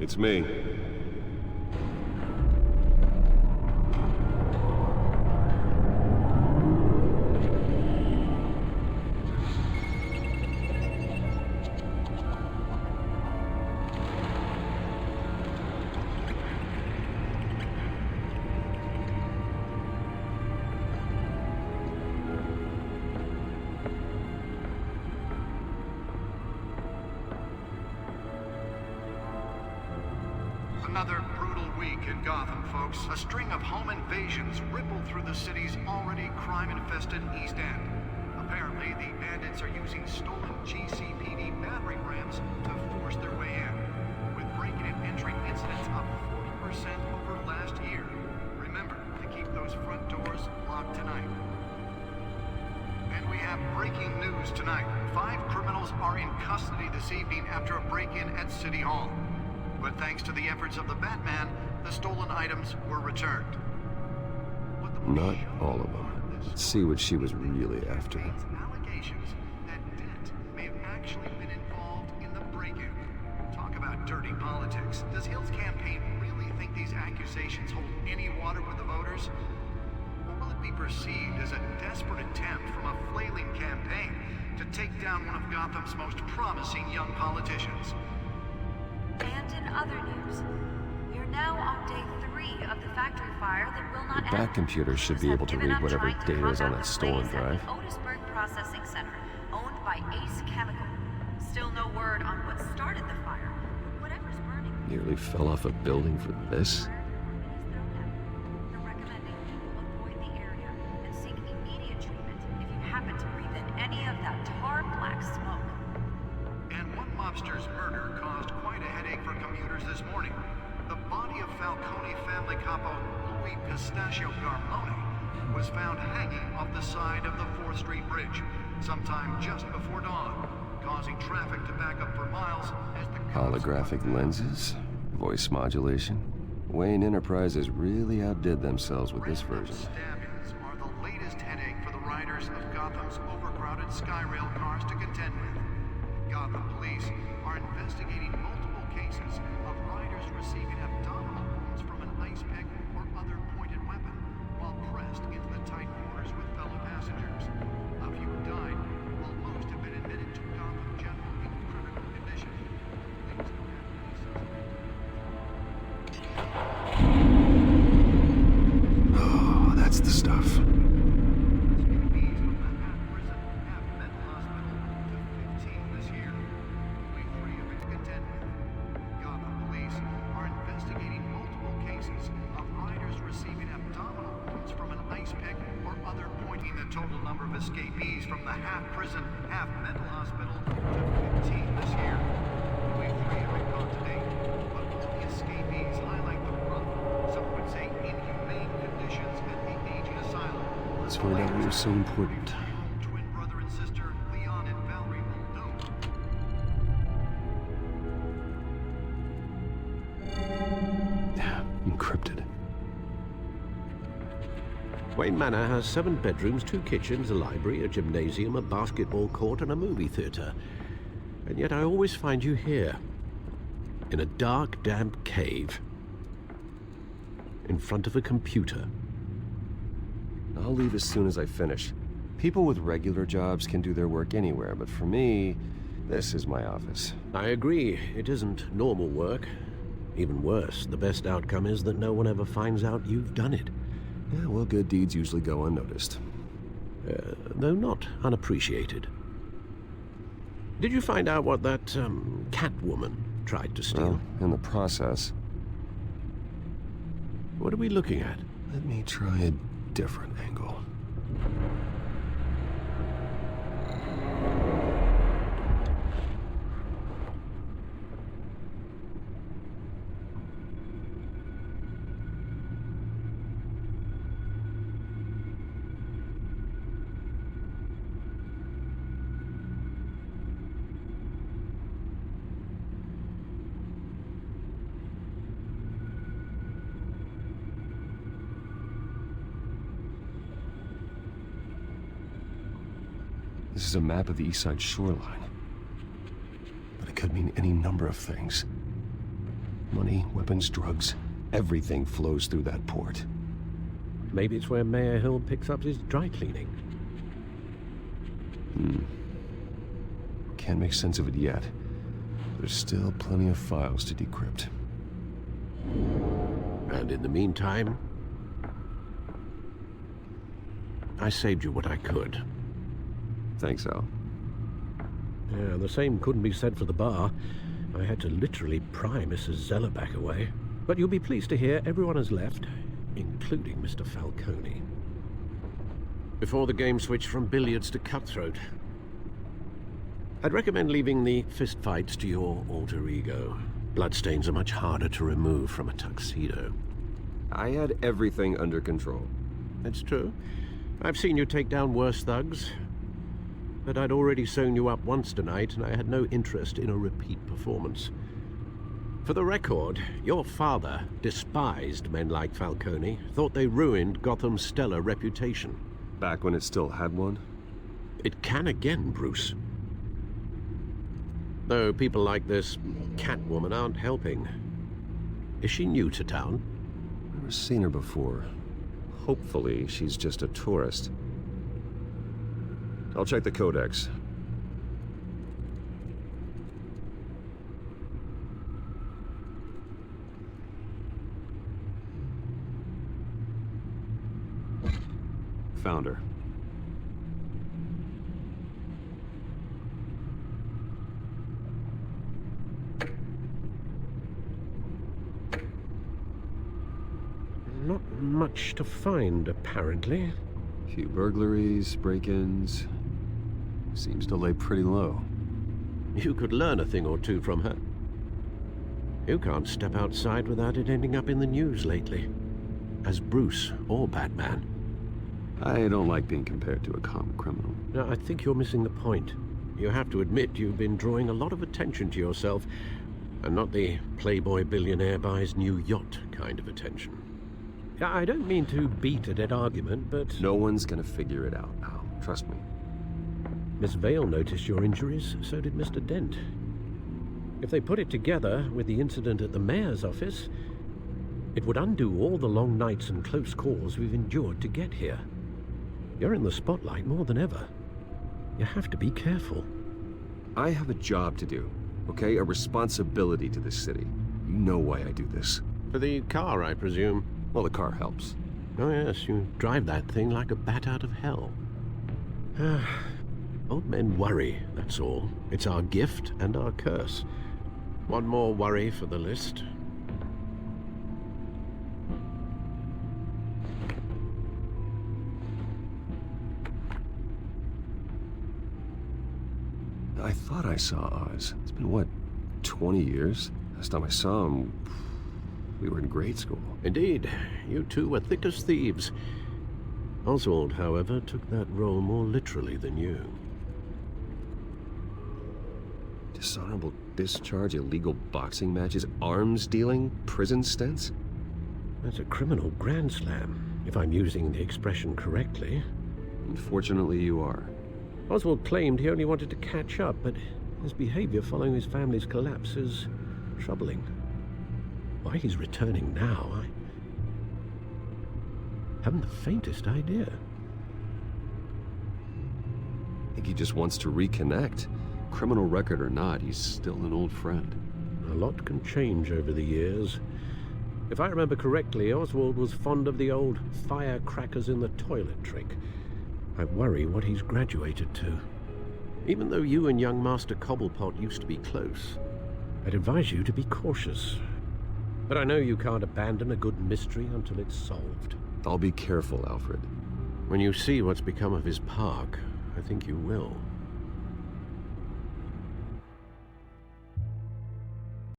It's me. Another brutal week in Gotham, folks. A string of home invasions rippled through the city's already crime-infested East End. Apparently, the bandits are using stolen GCPD battering rams to force their way in, with breaking and entering incidents up 40% over last year. Remember to keep those front doors locked tonight. And we have breaking news tonight. 5 criminals are in custody this evening after a break-in at City Hall. But thanks to the efforts of the Batman, the stolen items were returned. Not all of them. Let's see what she was really after. Allegations that Dent may have actually been involved in the break-in. Talk about dirty politics. Does Hill's campaign really think these accusations hold any water with the voters? Or will it be perceived as a desperate attempt from a flailing campaign to take down one of Gotham's most promising young politicians? And in other news, we are now on day 3 of the factory fire that will not end. Bat computers should be able to read whatever data is on that stolen drive. Otisburg Processing Center, owned by Ace Chemical. Still no word on what started the fire, but whatever's burning. Nearly fell off a building for this. They're recommending people avoid the area and seek immediate treatment if you happen to breathe in any of that tar black smoke. And one mobster's murder caused quite a headache for commuters this morning. The body of Falcone family capo Louis Pistachio Garmone was found hanging off the side of the 4th Street Bridge sometime just before dawn, causing traffic to back up for miles as the Holographic lenses, voice modulation. Wayne Enterprises really outdid themselves with this version. Stabbings are the latest headache for the riders of Gotham's overcrowded Skyrail cars to contend with. Gotham police are investigating multiple cases of riders receiving abdominal wounds from an ice pick or other pointed weapon while pressed into the tight quarters with fellow passengers. A few died, while most have been admitted to Gotham General in critical condition. Police don't have any suspects. Oh, that's the stuff. Escapees from the half-prison, half-mental hospital to 15 this year. Only 3 have been caught to date, but all the escapees highlight the rough, some would say inhumane conditions at the aging asylum. Let's find out what's so important. Twin brother and sister, Leon and Valerie Muldoon. Encrypted. Wayne Manor has 7 bedrooms, 2 kitchens, a library, a gymnasium, a basketball court, and a movie theater. And yet I always find you here, in a dark, damp cave, in front of a computer. I'll leave as soon as I finish. People with regular jobs can do their work anywhere, but for me, this is my office. I agree, it isn't normal work. Even worse, the best outcome is that no one ever finds out you've done it. Yeah, well, good deeds usually go unnoticed. Though not unappreciated. Did you find out what that, Catwoman tried to steal? Well, in the process. What are we looking at? Let me try a different angle. This is a map of the East Side shoreline. But it could mean any number of things. Money, weapons, drugs, everything flows through that port. Maybe it's where Mayor Hill picks up his dry cleaning. Can't make sense of it yet. There's still plenty of files to decrypt. And in the meantime, I saved you what I could. Thanks, Al. Yeah, the same couldn't be said for the bar. I had to literally pry Mrs. Zellerback away. But you'll be pleased to hear everyone has left, including Mr. Falcone. Before the game switched from billiards to cutthroat. I'd recommend leaving the fistfights to your alter ego. Bloodstains are much harder to remove from a tuxedo. I had everything under control. That's true. I've seen you take down worse thugs. But I'd already sewn you up once tonight, and I had no interest in a repeat performance. For the record, your father despised men like Falcone, thought they ruined Gotham's stellar reputation. Back when it still had one? It can again, Bruce. Though people like this Catwoman aren't helping. Is she new to town? Never seen her before. Hopefully, she's just a tourist. I'll check the codex. Found her. Not much to find, apparently. Few burglaries, break-ins. Seems to lay pretty low. You could learn a thing or two from her. You can't step outside without it ending up in the news lately. As Bruce or Batman. I don't like being compared to a common criminal. No, I think you're missing the point. You have to admit you've been drawing a lot of attention to yourself, and not the playboy billionaire buys new yacht kind of attention. I don't mean to beat a dead argument, but... No one's gonna figure it out, Al. Trust me. Miss Vale noticed your injuries, so did Mr. Dent. If they put it together with the incident at the mayor's office, it would undo all the long nights and close calls we've endured to get here. You're in the spotlight more than ever. You have to be careful. I have a job to do, okay? A responsibility to this city. You know why I do this. For the car, I presume. Well, the car helps. Oh yes, you drive that thing like a bat out of hell. Old men worry, that's all. It's our gift and our curse. One more worry for the list. I thought I saw Oz. It's been, what, 20 years? Last time I saw him, we were in grade school. Indeed, you two were thick as thieves. Oswald, however, took that role more literally than you. Dishonorable discharge, illegal boxing matches, arms dealing, prison stints? That's a criminal grand slam, if I'm using the expression correctly. Unfortunately, you are. Oswald claimed he only wanted to catch up, but his behavior following his family's collapse is troubling. Why he's returning now, I haven't the faintest idea. I think he just wants to reconnect. Criminal record or not, he's still an old friend. A lot can change over the years. If I remember correctly, Oswald was fond of the old firecrackers in the toilet trick. I worry what he's graduated to. Even though you and young Master Cobblepot used to be close, I'd advise you to be cautious. But I know you can't abandon a good mystery until it's solved. I'll be careful, Alfred. When you see what's become of his park, I think you will.